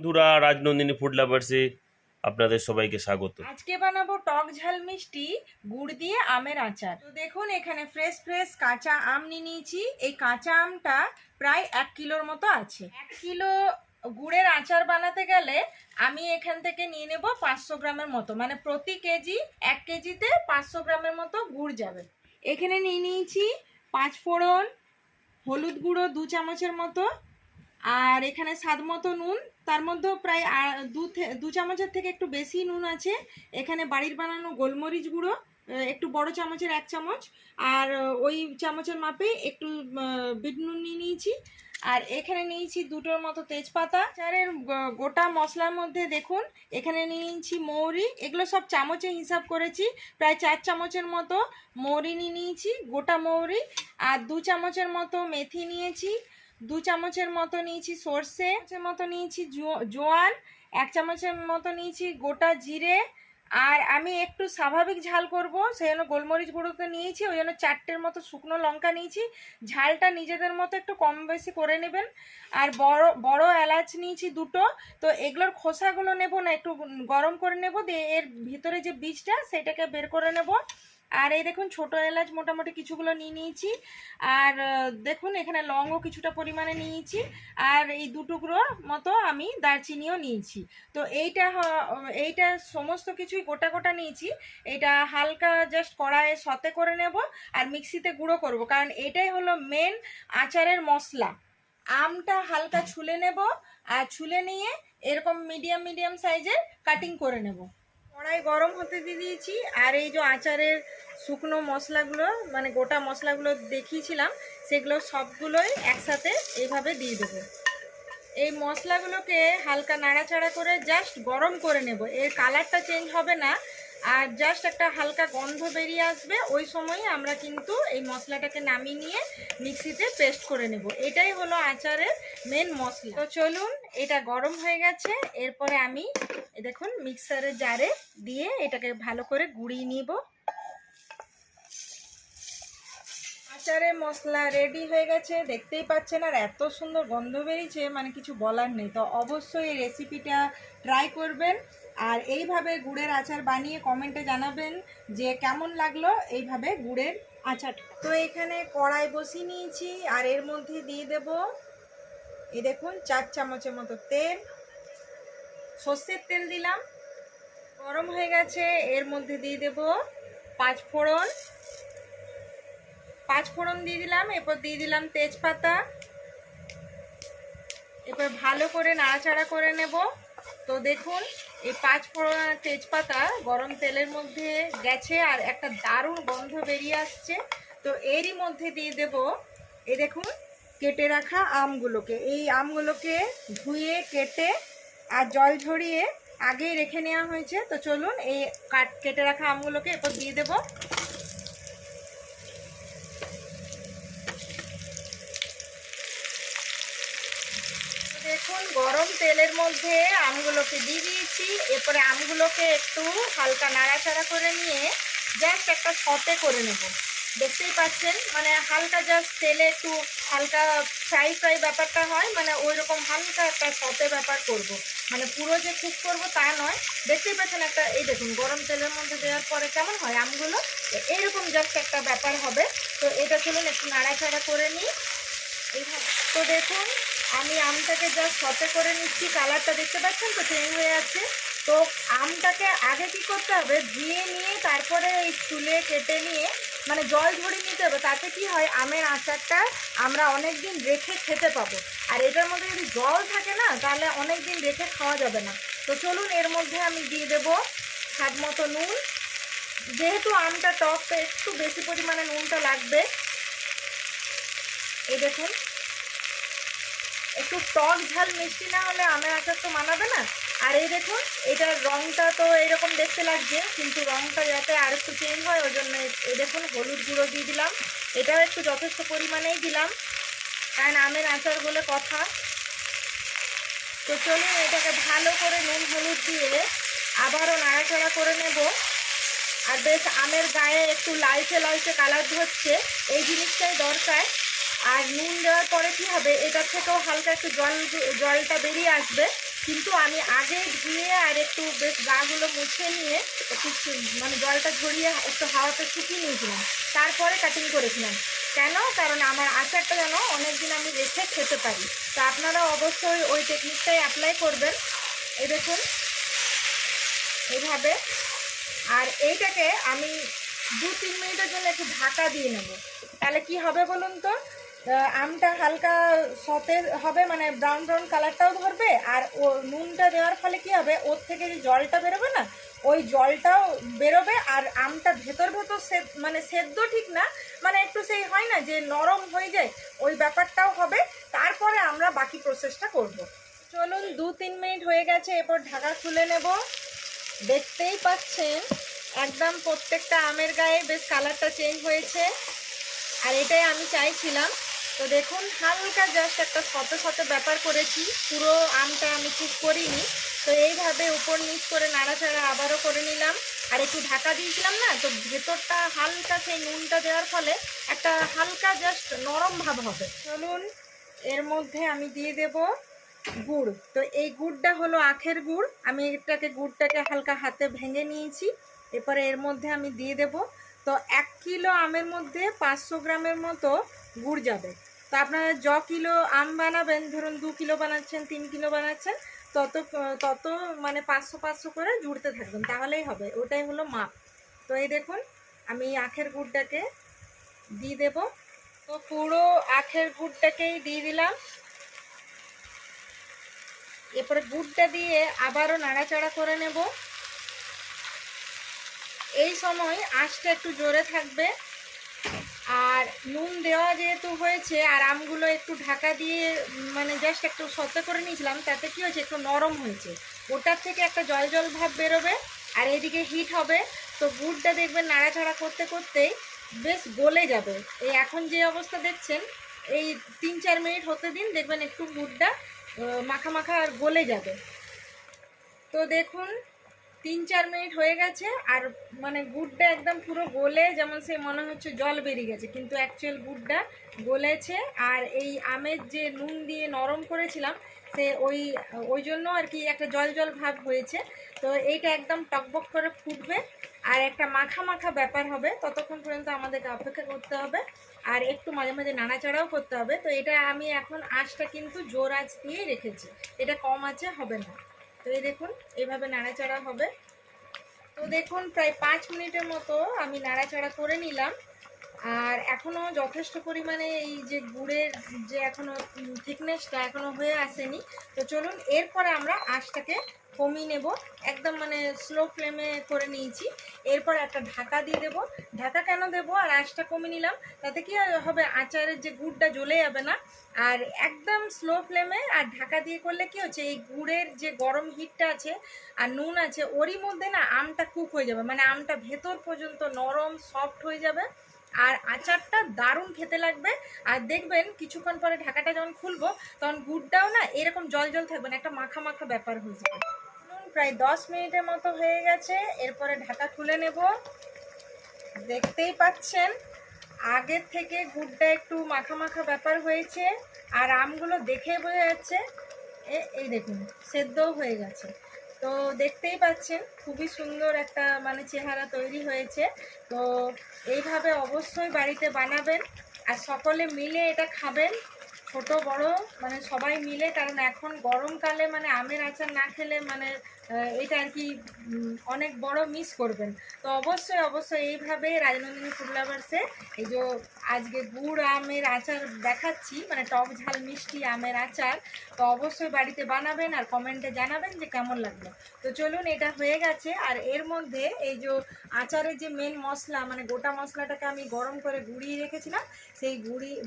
বন্ধুরা, রাজনন্দিনী ফুড লাভার্সে আপনাদের সবাইকে স্বাগত। আজকে বানাবো টক ঝাল মিষ্টি গুড় দিয়ে আমের আচার। তো দেখুন এখানে ফ্রেশ ফ্রেশ কাঁচা আম নিয়ে নিয়েছি। এই কাঁচা আমটা প্রায় 1 কিলোর মতো আছে। 1 কিলো গুড়ের আচার বানাতে গেলে আমি এখান থেকে নিয়ে নেব 500 গ্রামের মতো, মানে প্রতি কেজি 1 কেজিতে 500 গ্রামের মতো গুড় যাবে। এখানে নিয়ে নিয়েছি 5 ফোড়ন, হলুদ গুঁড়ো 2 চামচের মতো, আর এখানে স্বাদ মতো নুন, তার মধ্যেও প্রায় দু চামচের থেকে একটু বেশি নুন আছে। এখানে বাড়ির বানানো গোলমরিচ গুঁড়ো একটু বড় চামচের 1 চামচ, আর ওই চামচের মাপে একটু বিট নুন নিয়ে নিয়েছি। আর এখানে নিয়েছি 2টোর মতো তেজপাতা। আচারের গোটা মশলার মধ্যে দেখুন এখানে নিয়ে নিয়েছি মৌরি, এগুলো সব চামচে হিসাব করেছি। প্রায় 4 চামচের মতো মৌরি নিয়ে নিয়েছি, গোটা মৌরি। আর 2 চামচের মতো মেথি নিয়েছি, 2 চামচের মতো নিয়েছি সর্ষে, মতো নিয়েছি জোয়ান, 1 চামচের মতো নিয়েছি গোটা জিরে। আর আমি একটু স্বাভাবিক ঝাল করব, সেই জন্য গোলমরিচ গুঁড়োতে নিয়েছি, ওই জন্য 4টের মতো শুকনো লঙ্কা নিয়েছি। ঝালটা নিজেদের মতো একটু কম বেশি করে নেবেন। আর বড় বড় এলাচ নিয়েছি 2টো। তো এগুলোর খোসাগুলো নেব না, একটু গরম করে নেব, দিয়ে এর ভিতরে যে বীজটা সেটাকে বের করে নেব। আর এই দেখুন ছোট এলাচ মোটামুটি কিছুগুলো নিয়ে নিয়েছি। আর দেখুন এখানে লবঙ্গ কিছুটা পরিমাণে নিয়েছি। আর এই 2 টুকরো মতো আমি দারচিনিও নিয়েছি। তো এইটা সমস্ত কিছুই গোটা গোটা নিয়েছি। এটা হালকা জাস্ট কড়াইয়ে সতে করে নেব আর মিক্সিতে গুঁড়ো করব, কারণ এটাই হলো মেন আচারের মশলা। আমটা হালকা ছুলে নেব, আর ছুলে নিয়ে এরকম মিডিয়াম মিডিয়াম সাইজের কাটিং করে নেব। কড়াই গরম হতে দিয়ে দিয়েছি। আর এই যে আচারের শুকনো মশলাগুলো, মানে গোটা মশলাগুলো দেখিয়েছিলাম, সেগুলো সবগুলোই একসাথে এইভাবে দিয়ে দেবো। এই মশলাগুলোকে হালকা নাড়াচাড়া করে জাস্ট গরম করে নেব। এর কালারটা চেঞ্জ হবে না, আর জাস্ট একটা হালকা গন্ধ বেরিয়ে আসবে, ওই সময় আমরা কিন্তু এই মশলাটাকে নামিয়ে নিয়ে মিক্সিতে পেস্ট করে নেব। এটাই হলো আচারের মেন মশলা। তো চলুন, এটা গরম হয়ে গেছে। এরপরে আমি দেখুন মিক্সারের জারে দিয়ে এটাকে ভালো করে গুঁড়িয়ে নিব। আচারের মশলা রেডি হয়ে গেছে, দেখতেই পাচ্ছেন, আর এত সুন্দর গন্ধ বেরিয়েছে, মানে কিছু বলার নেই। তো অবশ্যই এই রেসিপিটা ট্রাই করবেন, আর এইভাবে গুড়ের আচার বানিয়ে কমেন্টে জানাবেন যে কেমন লাগলো এইভাবে গুড়ের আচার। তো এখানে কড়াই বসিয়ে নিয়েছি, আর এর মধ্যে দিয়ে দেব এই দেখুন 4 চামচের মতো তেল, সর্ষের তেল দিলাম। গরম হয়ে গেছে, এর মধ্যে দিয়ে দেব 5 ফোড়ন, 5 ফোড়ন দিয়ে দিলাম। এরপর দিয়ে দিলাম তেজপাতা। এরপর ভালো করে নাড়াচাড়া করে নেব। তো দেখুন এই 5 ফোড়ন আর তেজপাতা গরম তেলের মধ্যে গেছে, আর একটা দারুণ গন্ধ বেরিয়ে আসছে। তো এরই মধ্যে দিয়ে দেব এই দেখুন কেটে রাখা আমগুলোকে। এই আমগুলোকে ধুয়ে কেটে আর জল ঝরিয়ে আগেই রেখে নেওয়া হয়েছে। তো চলুন এই কেটে রাখা আমগুলোকে এরপর দিয়ে দেব। দেখুন গরম তেলের মধ্যে আমগুলোকে দিয়ে দিয়েছি। এরপরে আমগুলোকে একটু হালকা নাড়াচাড়া করে নিয়ে জাস্ট একটা সতে করে নেব। দেখতেই পাচ্ছেন, মানে হালকা জাস্ট তেলে একটু হালকা ফ্রাই ফ্রাই ব্যাপারটা হয়, মানে ওই রকম হালকা একটা সতে ব্যাপার করব, মানে পুরো যে কুক করব তা নয়। দেখতেই পাচ্ছেন একটা, এই দেখুন গরম তেলের মধ্যে দেওয়ার পরে কেমন হয় আমগুলো, এইরকম জাস্ট একটা ব্যাপার হবে। তো এটা চলুন একটু নাড়াচাড়া করে নিই এইভাবে। তো দেখুন আমি আমটাকে জাস্ট সতে করে নিচ্ছি, কালারটা দেখতে পাচ্ছেন তো চেঞ্জ হয়ে আছে। তো আমটাকে আগে কি করতে হবে, ধুয়ে নিয়ে তারপরে এই চুলে কেটে নিয়ে মানে জল ঝরিয়ে নিতে হবে। তাতে কি হয়, আমের আচারটা আমরা অনেক দিন রেখে খেতে পাবো। আর এটার মধ্যে যদি জল থাকে না, তাহলে অনেক দিন রেখে খাওয়া যাবে না। তো চলুন এর মধ্যে আমি দিয়ে দেবো স্বাদ মতো নুন। যেহেতু আমটা টক, তো একটু বেশি পরিমাণে নুনটা লাগবে। এই দেখুন একটু টক ঝাল মিষ্টি না হলে আমের আচার তো মানাবে না। আর এই দেখুন এটার রঙটা তো এরকম দেখতে লাগছে, কিন্তু রঙটা যাতে আর একটু চেঞ্জ হয় ওই জন্য এই দেখুন হলুদ গুঁড়ো দিয়ে দিলাম। এটাও একটু যথেষ্ট পরিমাণেই দিলাম, কারণ আমের আচার বলে কথা। তো চলুন এটাকে ভালো করে নুন হলুদ দিয়ে আবারও নাড়াচাড়া করে নেব। আর বেশ আমের গায়ে একটু লালচে লালচে কালার ধরছে, এই জিনিসটাই দরকার। আর নুন দেওয়ার পরে কি হবে, এটার থেকেও হালকা একটু জলটা বেরিয়ে আসবে। কিন্তু আমি আগে ধুয়ে আর একটু বেশ গাগুলো মুছে নিয়ে একটু মানে জলটা ঝরিয়ে একটু হাওয়াতে শুকিয়ে নিয়েছিলাম, তারপরে কাটিং করেছিলাম। কেন? কারণ আমার আচারটা যেন অনেক দিন আমি রেখে খেতে পারি। তো আপনারা অবশ্যই ওই টেকনিকটাই অ্যাপ্লাই করবেন। এই দেখুন এইভাবে। আর এইটাকে আমি 2-3 মিনিটের জন্য একটু ঢাকা দিয়ে নেব। তাহলে কি হবে বলুন তো, আমটা হালকা সতেজ হবে, মানে ব্রাউন ব্রাউন কালারটাও ধরবে, আর ও নুনটা দেওয়ার ফলে কি হবে, ওর থেকে যে জলটা বেরোবে না, ওই জলটাও বেরোবে, আর আমটা ভেতর ভেতর মানে সেদ্ধ ঠিক না, মানে একটু সেই হয় না যে নরম হয়ে যায়, ওই ব্যাপারটাও হবে। তারপরে আমরা বাকি প্রসেসটা করব। চলুন 2-3 মিনিট হয়ে গেছে, এরপর ঢাকা খুলে নেব। দেখতেই পাচ্ছেন একদম প্রত্যেকটা আমের গায়ে বেশ কালারটা চেঞ্জ হয়েছে, আর এটাই আমি চাইছিলাম। তো দেখুন হালকা জাস্ট একটা শত শত ব্যাপার করেছি, পুরো আমটা আমি ঠিক করিনি। তো এইভাবে উপর নিচ করে নাড়াচাড়া আবারও করে নিলাম, আর একটু ঢাকা দিয়েছিলাম না, তো ভেতরটা হালকা সেই নুনটা দেওয়ার ফলে একটা হালকা জাস্ট নরম ভাব হবে। চলুন এর মধ্যে আমি দিয়ে দেব গুড়। তো এই গুড়টা হলো আখের গুড়, আমি গুড়টাকে হালকা হাতে ভেঙে নিয়েছি। এরপরে এর মধ্যে আমি দিয়ে দেব। তো 1 কিলো আমের মধ্যে 500 গ্রামের মতো গুড় যাবে। তো আপনারা কিলো আম বানাবেন, ধরুন 2 কিলো বানাচ্ছেন, 3 কিলো বানাচ্ছেন, তত তত মানে 500 করে জুড়তে থাকবেন, তাহলেই হবে। ওটাই হলো মাপ। তো এই দেখুন আমি আখের গুড়টাকে দিয়ে দেব। তো পুরো আখের গুড়টাকেই দিয়ে দিলাম। এরপরে গুড়টা দিয়ে আবারও নাড়াচাড়া করে নেব। এই সময় আঁচটা একটু জোরে থাকবে, আর নুন দেওয়া যেহেতু হয়েছে আর আমগুলো একটু ঢাকা দিয়ে মানে জাস্ট একটু সতে করে নিয়েছিলাম, তাতে কি হয়েছে একটু নরম হয়েছে, ওটার থেকে একটা জল জল ভাব বেরোবে, আর এদিকে হিট হবে। তো গুড়টা দেখবেন নাড়াচাড়া করতে করতেই বেশ গলে যাবে। এই এখন যে অবস্থা দেখছেন, এই 3-4 মিনিট হতে দিন, দেখবেন একটু গুড়টা মাখা মাখা আর গলে যাবে। তো দেখুন 3-4 মিনিট হয়ে গেছে, আর মানে গুড়টা একদম পুরো গলে যেমন সে মনে হচ্ছে জল বেরিয়ে গেছে, কিন্তু অ্যাকচুয়াল গুড়টা গলেছে। আর এই আমের যে নুন দিয়ে নরম করেছিলাম, সে ওই জন্য আর কি একটা জল জল ভাব হয়েছে। তো এইটা একদম টকবক করে ফুটবে, আর একটা মাখা মাখা ব্যাপার হবে। ততক্ষণ পর্যন্ত আমাদেরকে অপেক্ষা করতে হবে, আর একটু মাঝে মাঝে নাড়াচাড়াও করতে হবে। তো এটা আমি এখন আঁচটা কিন্তু জোর আঁচ দিয়েই রেখেছি, এটা কম আঁচে হবে না। তো এই দেখুন এইভাবে নাড়াচাড়া হবে। তো দেখুন প্রায় 5 মিনিটের মতো আমি নাড়াচাড়া করে নিলাম, আর এখনও যথেষ্ট পরিমাণে এই যে গুড়ের যে এখনও থিকনেসটা এখনও হয়ে আসেনি। তো চলুন এরপরে আমরা আঁচটাকে কমিয়ে নেব, একদম মানে স্লো ফ্লেমে করে নিয়েছি। এরপর একটা ঢাকা দিয়ে দেব। ঢাকা কেন দেব আর আঁচটা কমিয়ে নিলাম, তাতে কি হবে, আচারের যে গুড়টা জ্বলে যাবে না। আর একদম স্লো ফ্লেমে আর ঢাকা দিয়ে করলে কি হচ্ছে, এই গুড়ের যে গরম হিটটা আছে আর নুন আছে, ওরই মধ্যে না আমটা কুক হয়ে যাবে, মানে আমটা ভেতর পর্যন্ত নরম সফট হয়ে যাবে, আর আচারটা দারুণ খেতে লাগবে। আর দেখবেন কিছুক্ষণ পরে ঢাকাটা যখন খুলবো, তখন গুড়টাও না এরকম জল জল থাকবে না, একটা মাখা মাখা ব্যাপার হয়ে যাবে। প্রায় 10 মিনিটের মতো হয়ে গেছে, এরপরে ঢাকা খুলে নেব। দেখতেই পাচ্ছেন আগের থেকে গুড়টা একটু মাখা মাখা ব্যাপার হয়েছে, আর আমগুলো দেখে বোঝা যাচ্ছে এই দেখুন সেদ্ধও হয়ে গেছে। তো দেখতেই পাচ্ছেন খুবই সুন্দর একটা মানে চেহারা তৈরি হয়েছে। তো এইভাবে অবশ্যই বাড়িতে বানাবেন, আর সকলে মিলে এটা খাবেন, ছোট বড় মানে সবাই মিলে, কারণ এখন গরমকালে মানে আমের আচার না খেলে মানে এটা আর কি অনেক বড় মিস করবেন। তো অবশ্যই অবশ্যই এইভাবে রাজনন্দিনী ফুড লাভার্সে এই যে আজকে গুড় আমের আচার দেখাচ্ছি, মানে টক ঝাল মিষ্টি আমের আচার, তো অবশ্যই বাড়িতে বানাবেন আর কমেন্টে জানাবেন যে কেমন লাগলো। তো চলুন এটা হয়ে গেছে, আর এর মধ্যে এই যে আচারের যে মেন মশলা মানে গোটা মশলাটাকে আমি গরম করে গুঁড়িয়ে রেখেছিলাম, সেই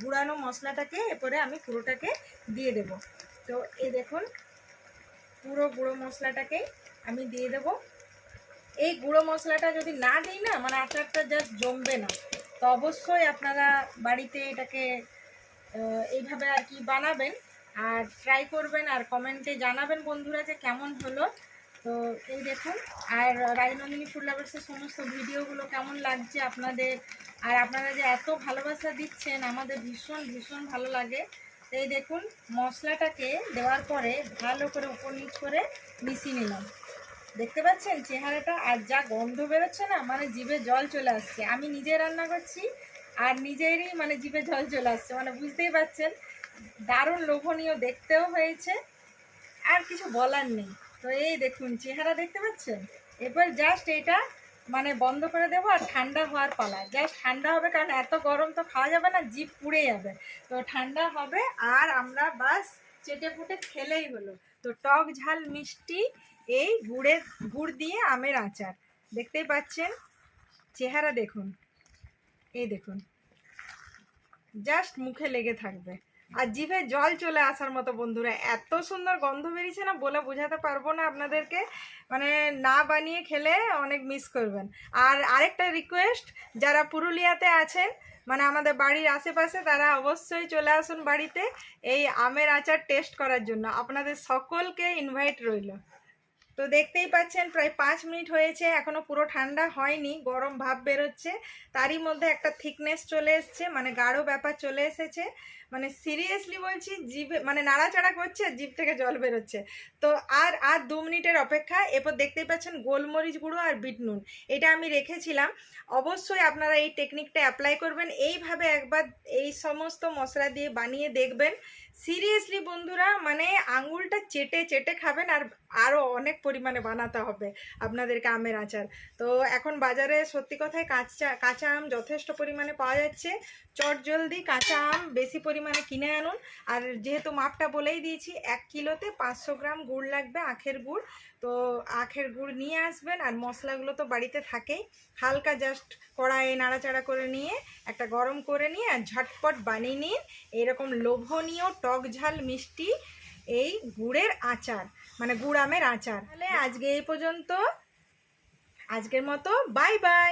গুঁড়ানো মশলাটাকে এরপরে আমি পুরোটাকে দিয়ে দেব। তো এই দেখুন পুরো গুঁড়ো মশলাটাকেই আমি দিয়ে দেব। এই গুঁড়ো মশলাটা যদি না দিই না, মানে আচারটা জাস্ট জমবে না। তো অবশ্যই আপনারা বাড়িতে এটাকে এইভাবে আর কি বানাবেন আর ট্রাই করবেন, আর কমেন্টে জানাবেন বন্ধুরা যে কেমন হলো। তো এই দেখুন, আর রাজনন্দিনী ফুড লাভার্সের সমস্ত ভিডিওগুলো কেমন লাগছে আপনাদের, আর আপনারা যে এত ভালোবাসা দিচ্ছেন আমাদের ভীষণ ভীষণ ভালো লাগে। তো তো এই দেখুন মশলাটাকে দেওয়ার পরে ভালো করে উপর নিচ করে মিশিয়ে নিলাম। দেখতে পাচ্ছেন চেহারাটা, আর যা গন্ধ বেরোচ্ছে না, মানে জিভে জল চলে আসছে। আমি নিজে রান্না করছি আর নিজেরই মানে জিভে জল চলে আসছে, মানে বুঝতেই পাচ্ছেন দারুণ লোভনীয় দেখতেও হয়েছে, আর কিছু বলার নেই। তো এই দেখুন চেহারা দেখতে পাচ্ছেন। এবার জাস্ট এটা মানে বন্ধ করে দেবো আর ঠান্ডা হওয়ার পালা। জাস্ট ঠান্ডা হবে, কারণ এত গরম তো খাওয়া যাবে না, জিভ পুড়ে যাবে। তো ঠান্ডা হবে আর আমরা বাস চেটে পুটে খেলেই হলো। তো টক ঝাল মিষ্টি এই গুড় দিয়ে আমের আচার, দেখতেই পাচ্ছেন চেহারা দেখুন, এই দেখুন জাস্ট মুখে লেগে থাকবে আর জিভে জল চলে আসার মতো। বন্ধুরা এত সুন্দর গন্ধ বেরিয়েছে না, বলে বোঝাতে পারবো না আপনাদেরকে, মানে না বানিয়ে খেলে অনেক মিস করবেন। আর আরেকটা রিকোয়েস্ট, যারা পুরুলিয়াতে আছেন মানে আমাদের বাড়ির আশেপাশে, তারা অবশ্যই চলে আসুন বাড়িতে এই আমের আচার টেস্ট করার জন্য। আপনাদের সকলকে ইনভাইট রইল। তো দেখতেই পাচ্ছেন প্রায় 5 মিনিট হয়েছে, এখনো পুরো ঠান্ডা হয়নি, গরম ভাব বেরোচ্ছে, তারই মধ্যে একটা থিকনেস চলে এসছে, মানে গাঢ় ব্যাপার চলে এসেছে। মানে সিরিয়াসলি বলছি, জিভে মানে নাড়াচাড়া করছে আর জিভ থেকে জল বেরোচ্ছে। তো আর 2 মিনিটের অপেক্ষা। এরপর দেখতেই পাচ্ছেন গোলমরিচ গুঁড়ো আর বিট নুন, এটা আমি রেখেছিলাম। অবশ্যই আপনারা এই টেকনিকটা অ্যাপ্লাই করবেন, এইভাবে একবার এই সমস্ত মশলা দিয়ে বানিয়ে দেখবেন। সিরিয়াসলি বন্ধুরা, মানে আঙুলটা চেটে চেটে খাবেন। আর আরও অনেক পরিমাণে বানাতে হবে আপনাদেরকে আমের আচার। তো এখন বাজারে সত্যি কথায় কাঁচা আম যথেষ্ট পরিমাণে পাওয়া যাচ্ছে। চটজলদি কাঁচা আম বেশি পরিমাণে কিনে আনুন। আর যেহেতু মাপটা বলেই দিয়েছি, 1 কিলোতে 500 গ্রাম গুড় লাগবে, আখের গুড়। তো আখের গুড় নিয়ে আসবেন, আর মশলাগুলো তো বাড়িতে থাকেই। হালকা জাস্ট কড়াইয়ে নাড়াচাড়া করে নিয়ে একটা গরম করে নিয়ে আর ঝটপট বানিয়ে নিন এরকম লোভনীয় টক ঝাল মিষ্টি এই গুড়ের আচার, মানে গুড় আমের আচার। তাহলে আজকে এই পর্যন্ত, আজকের মতো বাই বাই।